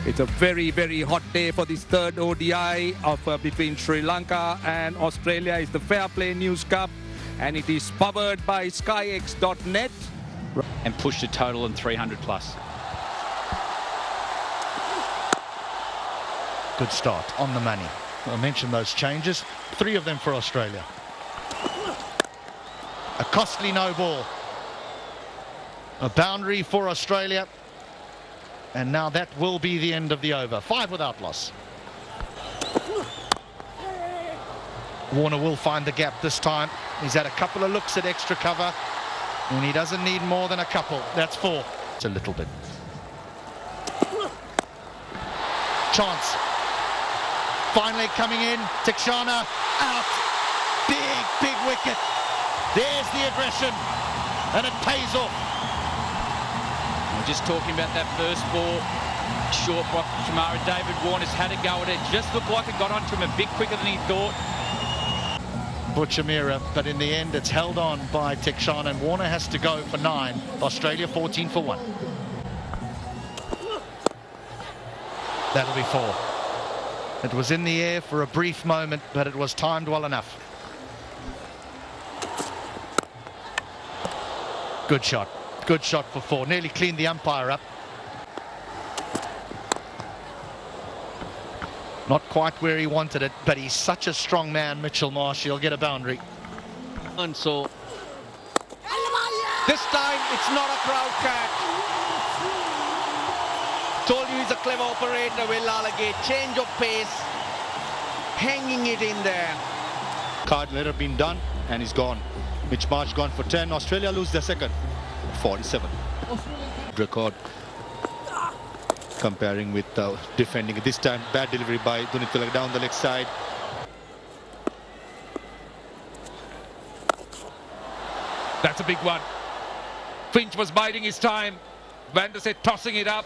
It's a very, very hot day for this third ODI of between Sri Lanka and Australia. It's the Fair Play News Cup, and it is powered by skyx.net. And pushed a total in 300 plus. Good start on the money. I mentioned those changes, 3 of them for Australia. A costly no ball. A boundary for Australia. And now that will be the end of the over. 5 without loss. Warner will find the gap this time. He's had a couple of looks at extra cover, and he doesn't need more than a couple. That's 4. It's a little bit. Chance. Finally coming in. Tikshana out. Big wicket. There's the aggression, and it pays off. We're just talking about that first ball. Short block from Tamara. David Warner's had a go at it. Just looked like it got onto him a bit quicker than he thought. Butchamira, but in the end it's held on by Tikshana, and Warner has to go for 9. Australia 14 for 1. That'll be 4. It was in the air for a brief moment, but it was timed well enough. Good shot. Good shot for 4. Nearly cleaned the umpire up. Not quite where he wanted it, but he's such a strong man, Mitchell Marsh. He'll get a boundary. And so this time it's not a crowd catch. Told you he's a clever operator, Will Allegate. Change of pace, hanging it in there. Card letter been done, and he's gone. Mitch Marsh gone for 10. Australia lose their second. 47. Record. Comparing with defending. This time, bad delivery by Dunitula down the leg side. That's a big one. Finch was biding his time. Van der Sar tossing it up.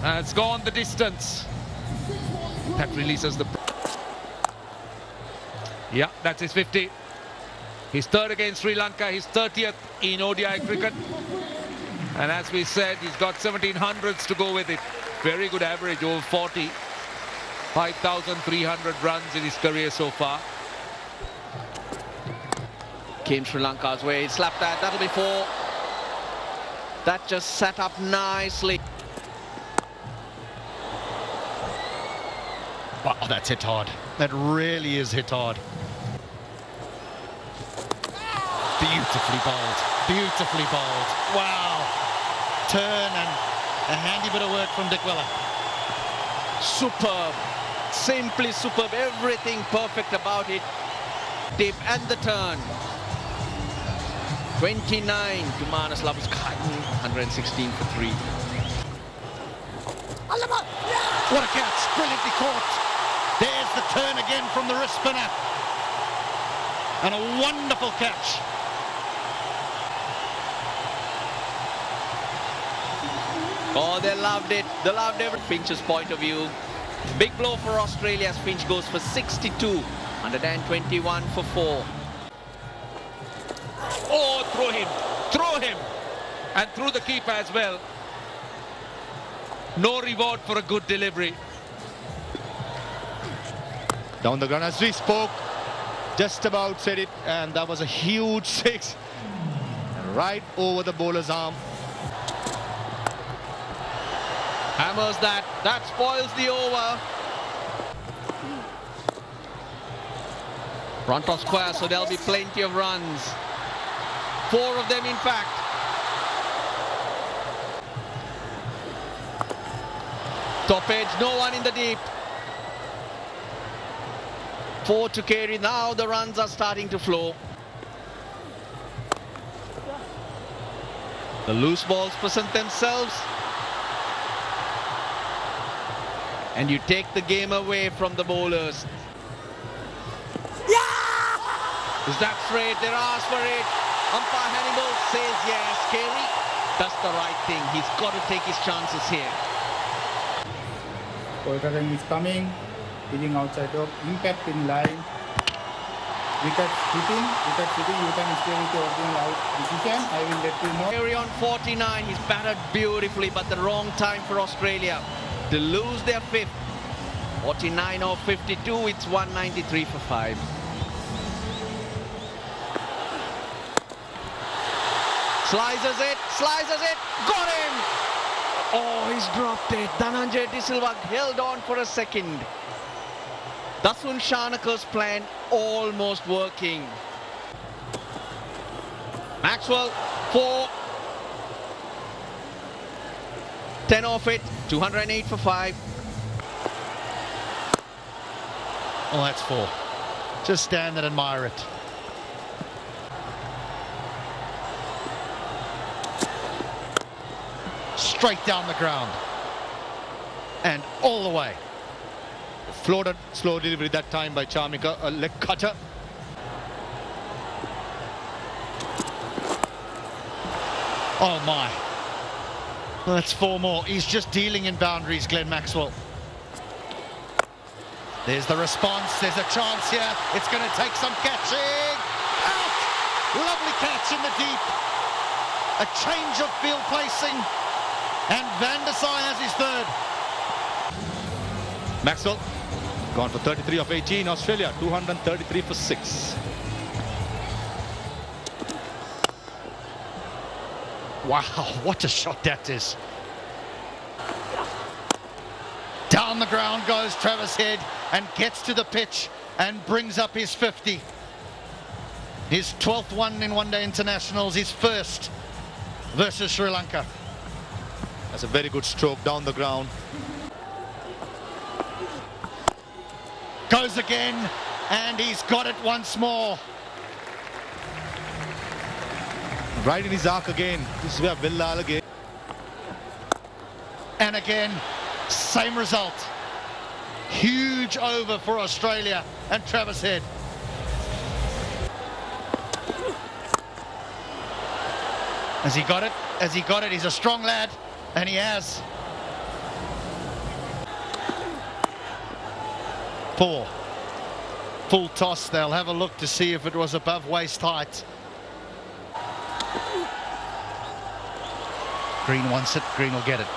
And it's gone the distance. That releases the... Yeah, that's his 50. His 3rd against Sri Lanka, his 30th in ODI cricket. And as we said, he's got 1700s to go with it. Very good average, over 40. 5,300 runs in his career so far. Came Sri Lanka's way, slapped that, that'll be 4. That just set up nicely. Wow, that's hit hard. That really is hit hard. Beautifully bowled. Beautifully bowled. Wow. Turn and a handy bit of work from Dick Weller. Superb. Simply superb. Everything perfect about it. Dip and the turn. 29 to Manas Labuskaiten. 116 for 3. What a catch. Brilliantly caught. There's the turn again from the wrist spinner. And a wonderful catch. Oh, they loved it. They loved every Finch's point of view. Big blow for Australia as Finch goes for 62. 121 for 4. Oh, throw him. Throw him. And through the keeper as well. No reward for a good delivery. Down the ground as we spoke. Just about said it, and that was a huge 6. Right over the bowler's arm. Hammers that. That spoils the over. Front of square, so there'll be plenty of runs. 4 of them, in fact. Top edge, no one in the deep. 4 to carry. Now the runs are starting to flow. The loose balls present themselves. And you take the game away from the bowlers. Yeah! Is that straight? They're asked for it. Umpire Hannibal says yes. Carey does the right thing. He's got to take his chances here. Poltering is coming, hitting outside of impact in line. wicket hitting, you can stay with your original out decision. I will let you know. Carry on 49, he's batted beautifully, but the wrong time for Australia to lose their fifth. 49 off 52, it's 193 for 5. Slices it, got him! Oh, he's dropped it. Dhananjay De Silva held on for a second. Dasun Shanaka's plan almost working. Maxwell, 4. 10 off it, 208 for 5. Well, that's 4. Just stand and admire it. Straight down the ground. And all the way. Floated, slow delivery that time by Charmika, a leg cutter. Oh my. Well, that's 4 more. He's just dealing in boundaries, Glenn Maxwell. There's the response. There's a chance here. It's going to take some catching. Out! Lovely catch in the deep. A change of field placing. And Van der Sar has his 3rd. Maxwell gone for 33 of 18. Australia 233 for 6. Wow, what a shot that is. Down the ground goes Travis Head and gets to the pitch and brings up his 50. His 12th one in one-day internationals, his first versus Sri Lanka. That's a very good stroke down the ground. Goes again, and he's got it once more. Right in his arc again. This is where Billal again. And again, same result. Huge over for Australia and Travis Head. Has he got it? Has he got it? He's a strong lad, and he has. 4. Full toss. They'll have a look to see if it was above waist height. Green wants it. Green will get it.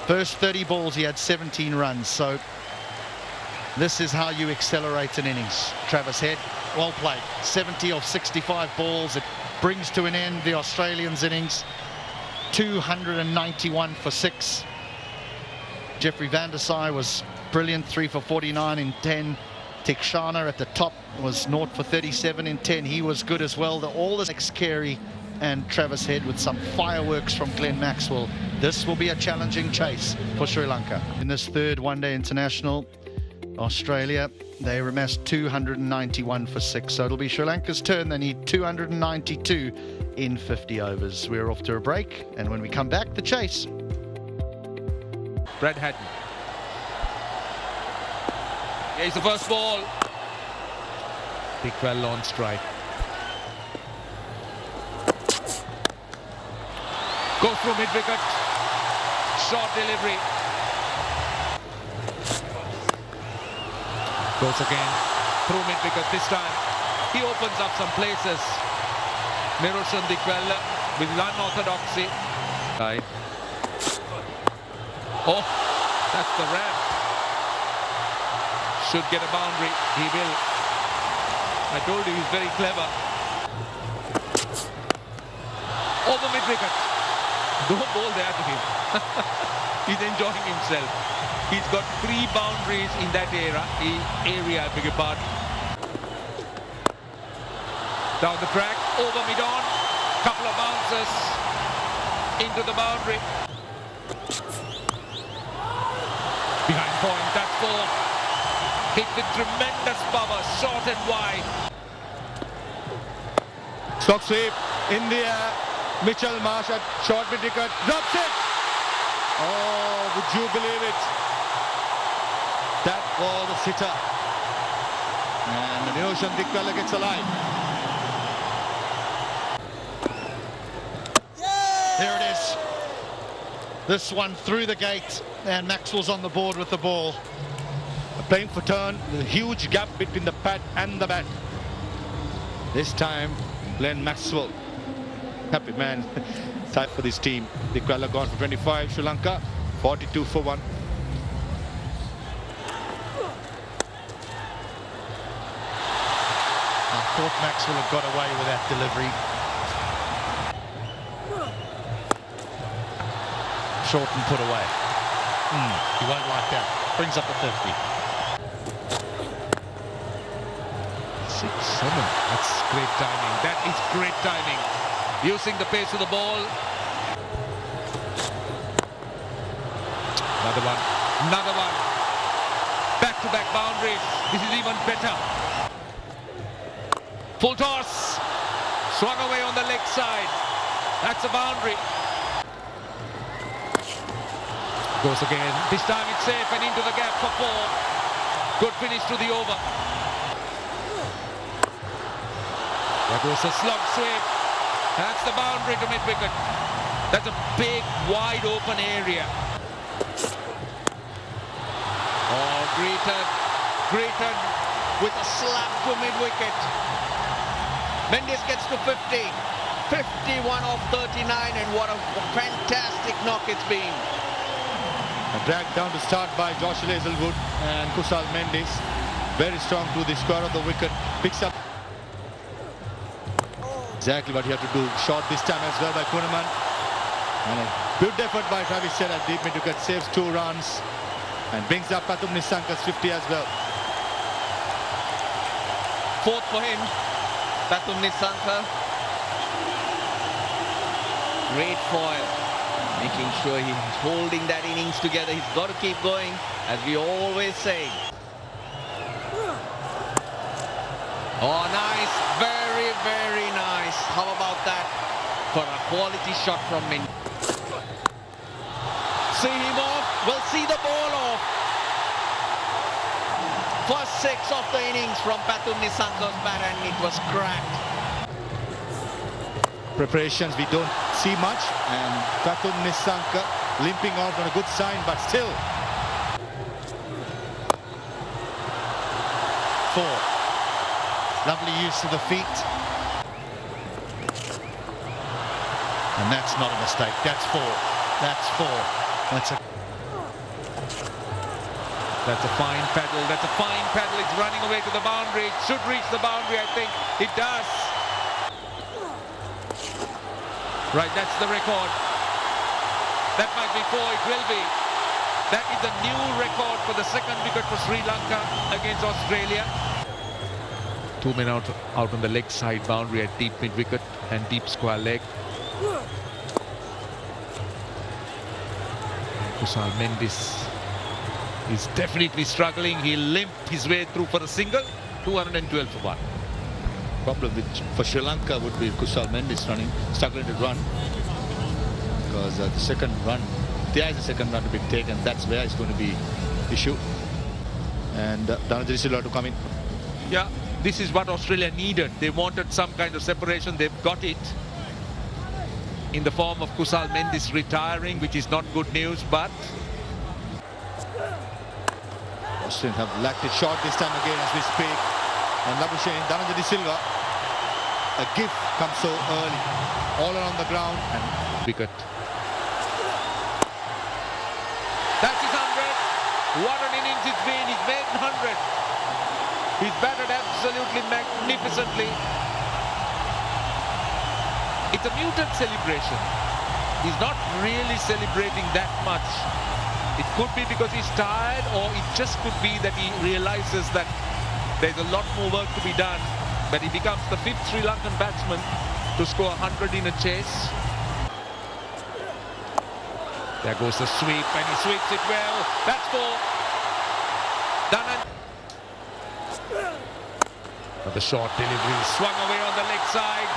First 30 balls, he had 17 runs. So this is how you accelerate an innings. Travis Head, well played. 70 of 65 balls. It brings to an end the Australians' innings. 291 for 6. Jeffrey Van der Sar was brilliant, 3 for 49 in 10. Tikshana at the top was 0 for 37 in 10. He was good as well. All the next Carey and Travis Head with some fireworks from Glenn Maxwell. This will be a challenging chase for Sri Lanka. In this 3rd one-day international, Australia, they amassed 291 for 6. So it'll be Sri Lanka's turn. They need 292 in 50 overs. We're off to a break, and when we come back, the chase. Brad Haddon. Here's the first ball. Dickwell on strike. Goes through mid-wicket. Short delivery. Goes again through mid-wicket. This time he opens up some places. Niroshan Dickwell with unorthodoxy. Oh, that's the ramp. Should get a boundary. He will. I told you he's very clever. Over mid-wicket. Don't bowl there to him. He's enjoying himself. He's got 3 boundaries in that area, I beg your pardon. Down the track, over mid-on, couple of bounces into the boundary. Behind point, that's 4. Hit with tremendous power, short and wide. Stock sweep in the air. Mitchell Marsh at short mid-wicket, drops it. Oh, would you believe it? That was a sitter. And Niroshan Dickwell gets alive. There it is. This one through the gate, and Maxwell's on the board with the ball. playing for turn. There's a huge gap between the pad and the bat. This time, Glenn Maxwell. Happy man. Time for this team. The Kuala gone for 25. Sri Lanka 42 for 1. I thought Maxwell had got away with that delivery. Short and put away. He won't like that. Brings up the 50. 6-7. That's great timing. That is great timing. Using the pace of the ball. Another one. Another one. Back-to-back boundaries. This is even better. Full toss. Swung away on the leg side. That's a boundary. Goes again. This time it's safe and into the gap for 4. Good finish to the over. There goes a slog sweep. That's the boundary to mid-wicket. That's a big, wide open area. Oh, greeted with a slap to mid-wicket. Mendes gets to 50. 51 off 39, and what a fantastic knock it's been. A drag down to start by Josh Hazlewood and Kusal Mendes. Very strong to the square of the wicket. Picks up exactly what he had to do. Shot this time as well by Kuhnemann. And a good effort by Travis Head at deep mid-wicket. Saves 2 runs and brings up Pathum Nissanka's 50 as well. 4th for him. Pathum Nissanka. Great foil. Making sure he's holding that innings together. He's got to keep going, as we always say. Oh, nice. Very, very nice. How about that for a quality shot from Min? See him off. We'll see the ball off. First 6 of the innings from Pathum Nissanka's bat, and it was cracked. Preparations we don't see much, and Pathum Nissanka limping out on a good sign, but still. 4. Lovely use of the feet. And that's not a mistake. That's 4. That's 4. That's a fine paddle. That's a fine paddle. It's running away to the boundary. It should reach the boundary, I think. It does. Right, that's the record. That might be 4, it will be. That is a new record for the 2nd wicket for Sri Lanka against Australia. 2 men out on the leg side boundary at deep mid-wicket and deep square leg. Kusal Mendes is definitely struggling. He limped his way through for a single. 212 for 1. Problem for Sri Lanka would be Kusal Mendes struggling to run, because the second run, there is a second run to be taken. That's where it's going to be issue. And Dhananjay Silva to come in. Yeah, this is what Australia needed. They wanted some kind of separation. They've got it in the form of Kusal Mendes retiring, which is not good news, but Australians have lacked it short this time again as we speak. And Labuschagne, Dhananjay Silva, a gift comes so early, all around the ground. And wicket. That's his 100. What an innings it's been. He's made 100. He's batted absolutely magnificently. It's a muted celebration. He's not really celebrating that much. It could be because he's tired, or it just could be that he realizes that there's a lot more work to be done, but he becomes the 5th Sri Lankan batsman to score 100 in a chase. There goes the sweep, and he sweeps it well. That's 4. Dhananjay. But the short delivery swung away on the leg side.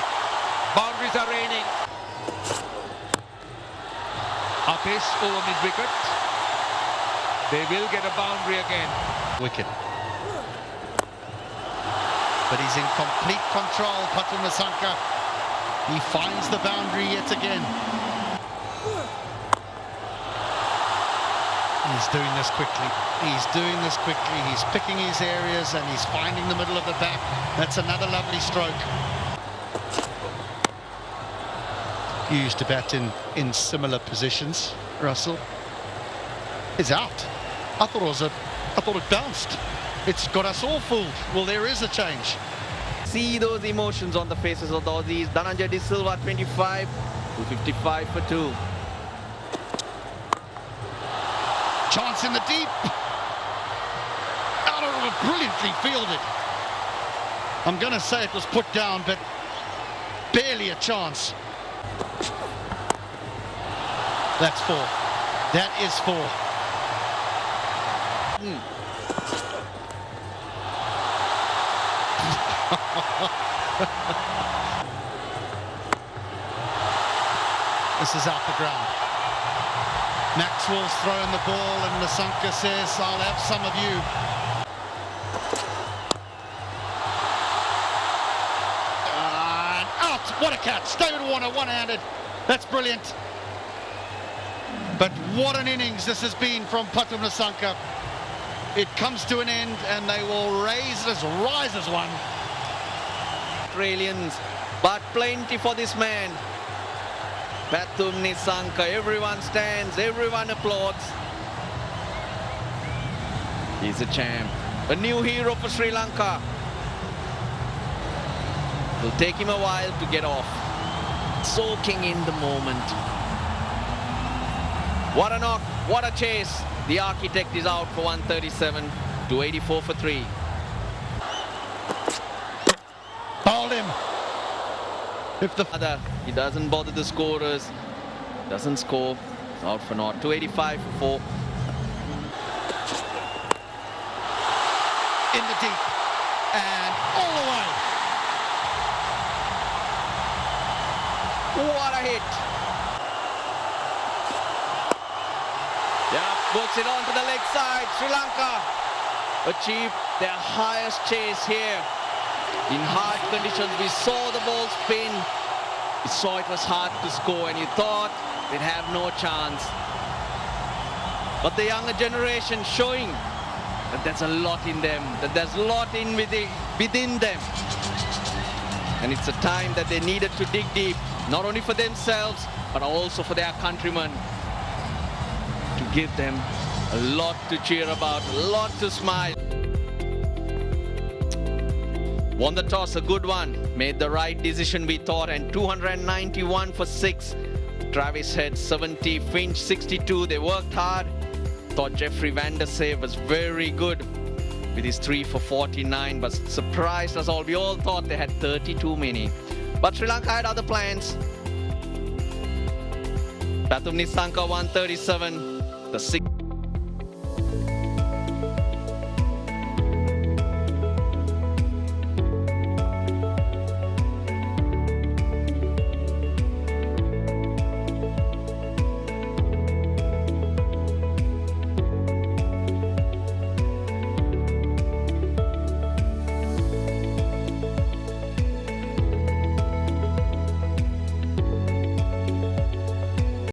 Boundaries are raining. Upish over mid-wicket. They will get a boundary again. Wicket. But he's in complete control, Pathum Nissanka. He finds the boundary yet again. He's doing this quickly. He's doing this quickly. He's picking his areas and he's finding the middle of the bat. That's another lovely stroke. You used to bat in similar positions, Russell. It's out. I thought it bounced. It's got us all fooled. Well, there is a change. See those emotions on the faces of the Aussies. Dhananjay De Silva 25, 255 for 2. Chance in the deep. Out of it, brilliantly fielded. I'm going to say it was put down, but barely a chance. That's 4. That is 4. This is out the ground. Maxwell's throwing the ball and Nissanka says, I'll have some of you. And out! What a catch! David Warner one-handed. That's brilliant. But what an innings this has been from Pathum Nissanka. It comes to an end and they will rise as one. Australians, but plenty for this man. Pathum Nissanka, everyone stands, everyone applauds. He's a champ, a new hero for Sri Lanka. It'll take him a while to get off. Soaking in the moment. What a knock, what a chase. The architect is out for 137 to 84 for 3. Bowled him. If the He doesn't bother the scorers, doesn't score, it's out for naught. 285 for 4. in the deep and all the way. What a hit. Yeah, puts it onto the leg side. Sri Lanka achieved their highest chase here. In hard conditions, we saw the ball spin. We saw it was hard to score and you thought they'd have no chance. But the younger generation showing that there's a lot in them, that there's a lot within them. And it's a time that they needed to dig deep, not only for themselves, but also for their countrymen, to give them a lot to cheer about, a lot to smile. Won the toss, a good one. Made the right decision, we thought, and 291 for 6. Travis had 70, Finch 62. They worked hard. Thought Jeffrey Van der Save was very good with his 3 for 49, but surprised us all. We all thought they had 32 many. But Sri Lanka had other plans. Pathum Nissanka 137. The 6